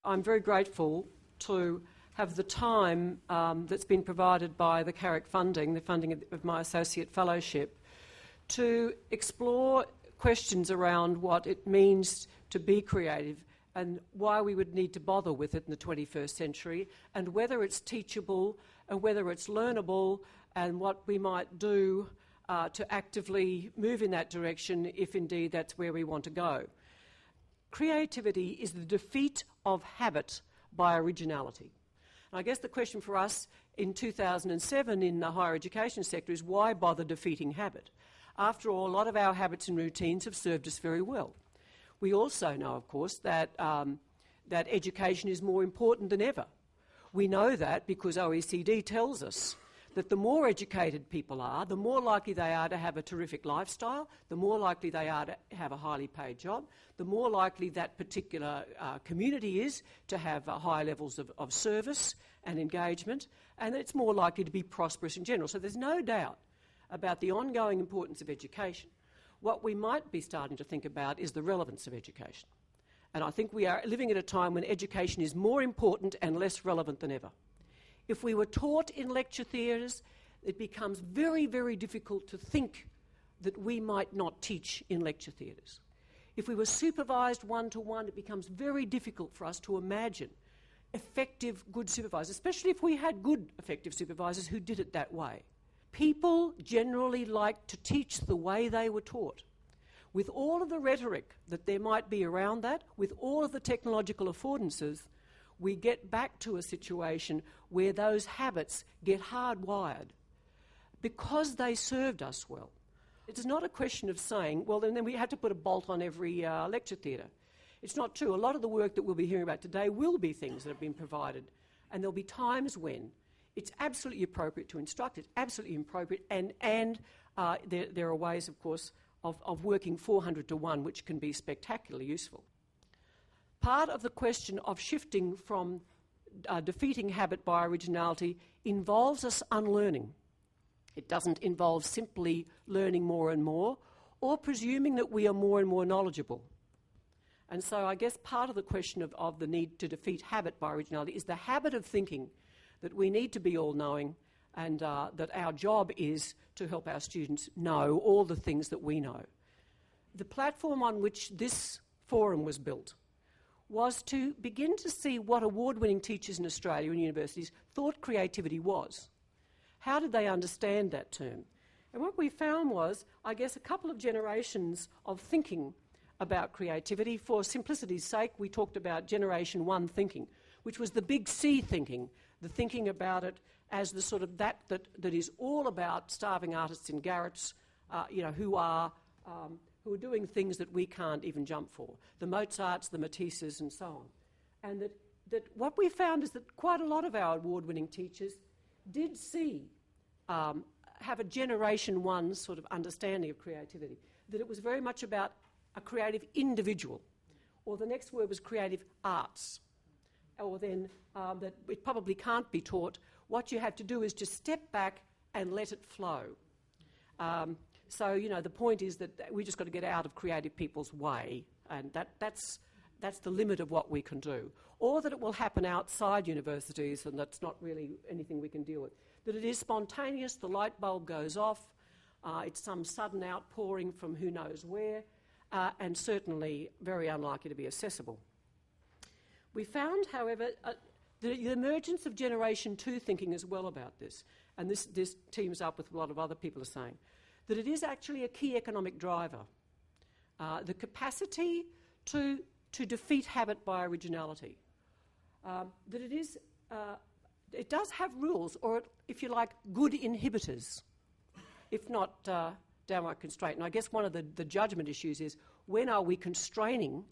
I'm very grateful to have the time that's been provided by the Carrick funding, the funding of my associate fellowship, to explore questions around what it means to be creative and why we would need to bother with it in the 21st century, and whether it's teachable and whether it's learnable, and what we might do to actively move in that direction if indeed that's where we want to go. Creativity is the defeat of habit by originality. And I guess the question for us in 2007 in the higher education sector is, why bother defeating habit? After all, a lot of our habits and routines have served us very well. We also know, of course, that education is more important than ever. We know that because OECD tells us that the more educated people are, the more likely they are to have a terrific lifestyle, the more likely they are to have a highly paid job, the more likely that particular community is to have high levels of service and engagement, and it's more likely to be prosperous in general. So there's no doubt about the ongoing importance of education. What we might be starting to think about is the relevance of education. And I think we are living at a time when education is more important and less relevant than ever. If we were taught in lecture theatres, it becomes very, very difficult to think that we might not teach in lecture theatres. If we were supervised one-to-one, it becomes very difficult for us to imagine effective, good supervisors, especially if we had good, effective supervisors who did it that way. People generally like to teach the way they were taught. With all of the rhetoric that there might be around that, with all of the technological affordances, we get back to a situation where those habits get hardwired because they served us well. It's not a question of saying, well, then we have to put a bolt on every lecture theatre. It's not true. A lot of the work that we'll be hearing about today will be things that have been provided, and there'll be times when it's absolutely appropriate to instruct, it's absolutely appropriate, and there are ways, of course, of working 400 to 1, which can be spectacularly useful. Part of the question of shifting from defeating habit by originality involves us unlearning. It doesn't involve simply learning more and more or presuming that we are more and more knowledgeable. And so I guess part of the question of the need to defeat habit by originality is the habit of thinking that we need to be all-knowing and that our job is to help our students know all the things that we know. The platform on which this forum was built was to begin to see what award-winning teachers in Australia and universities thought creativity was. How did they understand that term? And what we found was, I guess, a couple of generations of thinking about creativity. For simplicity's sake, we talked about Generation 1 thinking, which was the big C thinking, the thinking about it as the sort of that is all about starving artists in garrets, who are doing things that we can't even jump for, the Mozarts, the Matisses, and so on. And that what we found is that quite a lot of our award-winning teachers did have a Generation 1 sort of understanding of creativity, that it was very much about a creative individual, or the next word was creative arts, or then that it probably can't be taught. What you have to do is just step back and let it flow. So, the point is that we just got to get out of creative people's way, and that's the limit of what we can do. Or that it will happen outside universities, and that's not really anything we can deal with. That it is spontaneous, the light bulb goes off, it's some sudden outpouring from who knows where, and certainly very unlikely to be accessible. We found, however, the emergence of Generation 2 thinking as well about this, and this teams up with what a lot of other people are saying, that it is actually a key economic driver. The capacity to defeat habit by originality. It does have rules, or if you like, good inhibitors, if not downright constraint. And I guess one of the judgment issues is, when are we constraining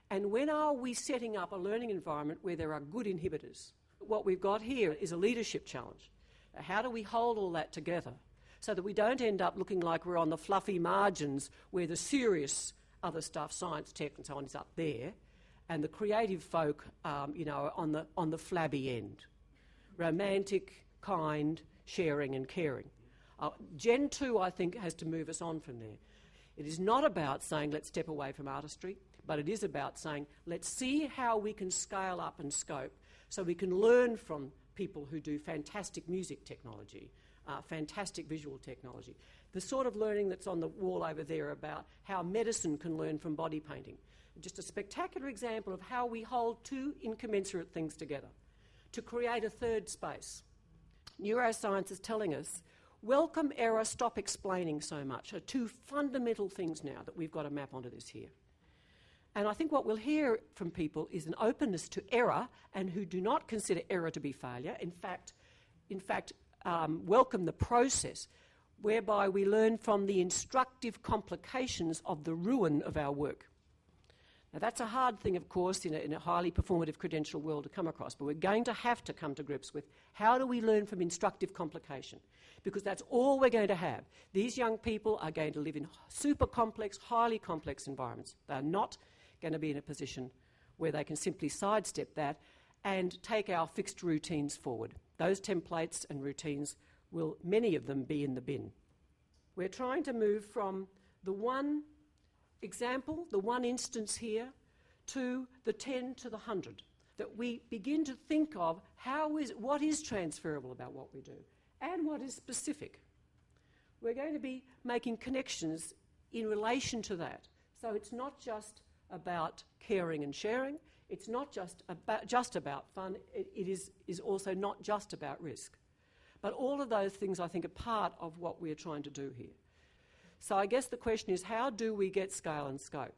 and when are we setting up a learning environment where there are good inhibitors? What we've got here is a leadership challenge. How do we hold all that together so that we don't end up looking like we're on the fluffy margins where the serious other stuff, science, tech and so on, is up there, and the creative folk on the flabby end. Romantic, kind, sharing and caring. Gen 2, I think, has to move us on from there. It is not about saying let's step away from artistry, but it is about saying, let's see how we can scale up and scope so we can learn from people who do fantastic music technology, fantastic visual technology. The sort of learning that's on the wall over there about how medicine can learn from body painting. Just a spectacular example of how we hold two incommensurate things together to create a third space. Neuroscience is telling us, welcome error, stop explaining so much, are two fundamental things now that we've got to map onto this here. And I think what we'll hear from people is an openness to error and who do not consider error to be failure. In fact, welcome the process whereby we learn from the instructive complications of the ruin of our work. Now, that's a hard thing, of course, in a highly performative credential world to come across, but we're going to have to come to grips with how do we learn from instructive complication, because that's all we're going to have. These young people are going to live in super complex, highly complex environments. They're not going to be in a position where they can simply sidestep that and take our fixed routines forward. Those templates and routines will, many of them, be in the bin. We're trying to move from the one example, the one instance here, to the 10 to the 100, that we begin to think of what is transferable about what we do and what is specific. We're going to be making connections in relation to that. So it's not just about caring and sharing, it's not just about fun, it is also not just about risk. But all of those things, I think, are part of what we're trying to do here. So I guess the question is, how do we get scale and scope?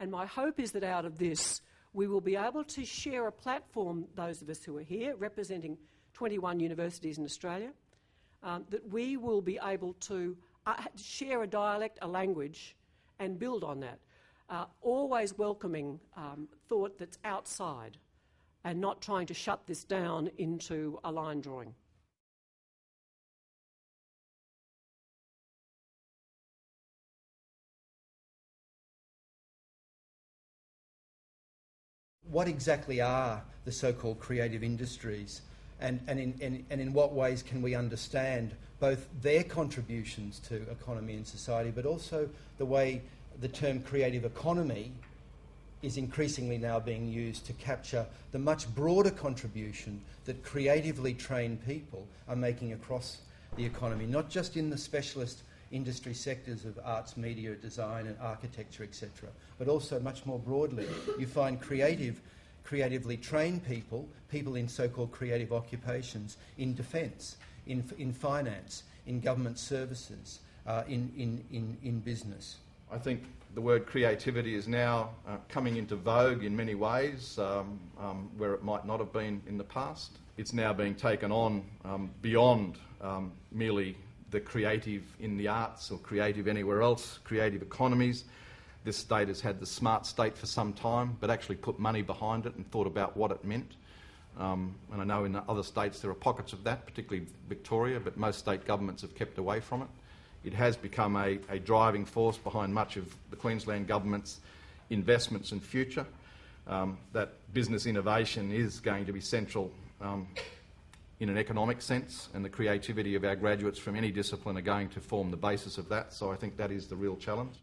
And my hope is that out of this, we will be able to share a platform, those of us who are here, representing 21 universities in Australia, that we will be able to share a dialect, a language, and build on that. Always welcoming thought that's outside and not trying to shut this down into a line drawing. What exactly are the so-called creative industries, and in what ways can we understand both their contributions to economy and society, but also the way the term creative economy is increasingly now being used to capture the much broader contribution that creatively trained people are making across the economy, not just in the specialist industry sectors of arts, media, design and architecture, etc., but also much more broadly. You find creatively trained people in so-called creative occupations, in defence, in finance, in government services, in business. I think the word creativity is now coming into vogue in many ways, where it might not have been in the past. It's now being taken on beyond merely the creative in the arts or creative anywhere else, creative economies. This state has had the smart state for some time, but actually put money behind it and thought about what it meant. And I know in other states there are pockets of that, particularly Victoria, but most state governments have kept away from it. It has become a driving force behind much of the Queensland government's investments and future. That business innovation is going to be central in an economic sense, and the creativity of our graduates from any discipline are going to form the basis of that. So I think that is the real challenge.